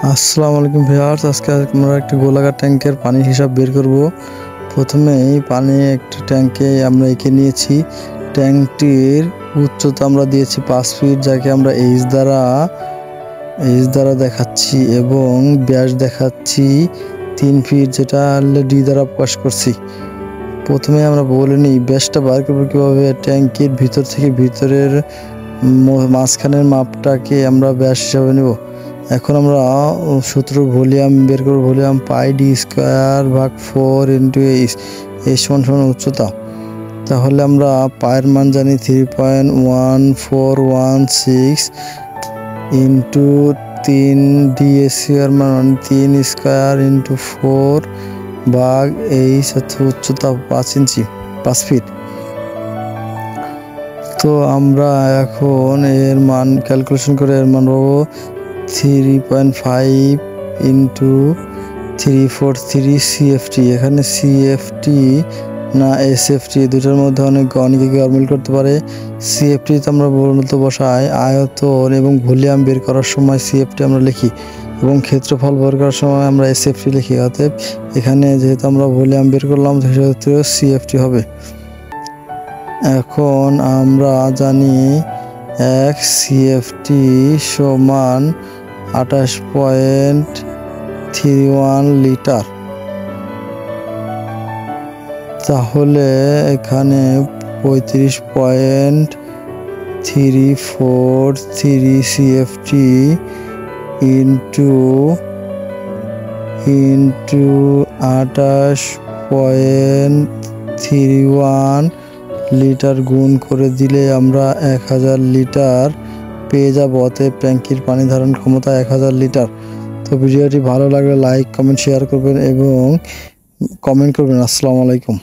আসসালামু আলাইকুম ভিউয়ার্স, আজকে আমরা একটা গোলাকার ট্যাঙ্কের পানির হিসাব বের করব। প্রথমেই পানি একটা ট্যাঙ্কে আমরা এঁকে নিয়েছি। ট্যাঙ্কটির উচ্চতা আমরা দিয়েছি 5 ফিট, যাকে আমরা এইচ দ্বারা দেখাচ্ছি, এবং ব্যাস দেখাচ্ছি 3 ফিট, যেটা ডি দ্বারা প্রকাশ করছি। প্রথমে আমরা বলে নিই ব্যাসটা বার করবো কীভাবে। ট্যাঙ্কের ভিতর থেকে ভিতরের মাঝখানের মাপটাকে আমরা ব্যাস হিসাবে নেব। এখন আমরা সূত্র ভলিউম বের করব। ভলিউম পাই ডি স্কোয়ার ভাগ 4 ইন্টু এইচ সমান উচ্চতা। তাহলে আমরা পায়ের মান জানি 3.1416 ইন্টু 3 ডিএসি এর মান 3 স্কোয়ার ইন্টু 4 ভাগ এইচ, উচ্চতা 5 ইঞ্চি, 5 ফিট। তো আমরা এখন এর মান ক্যালকুলেশন করে এর মান পাবো 3.5 ইন্টু 343 সিএফটি। এখানে সিএফটি না এসএফটি, দুটোর মধ্যে অনেকে গরমিল করতে পারে। সিএফটি তো আমরা মূলত বসাই আয়তন এবং ভলিউম বের করার সময় সিএফটি আমরা লিখি, এবং ক্ষেত্রফল বের করার সময় আমরা এসএফটি লিখি। অতএব এখানে যেহেতু আমরা ভলিউম বের করলাম, সেক্ষেত্রে সিএফটি হবে। এখন আমরা জানি 1 সিএফটি সমান 28.31 লিটার। তাহলে এখানে 35.343 সিএফটি ইন্টু 28.31 লিটার গুণ করে দিলে আমরা 1000 লিটার পেয়ে যাব। অতএব ট্যাঙ্কির পানি ধারণ ক্ষমতা 1000 লিটার। তো ভিডিওটি ভালো লাগলে লাইক, কমেন্ট, শেয়ার করবেন এবং কমেন্ট করবেন। আসসালামু আলাইকুম।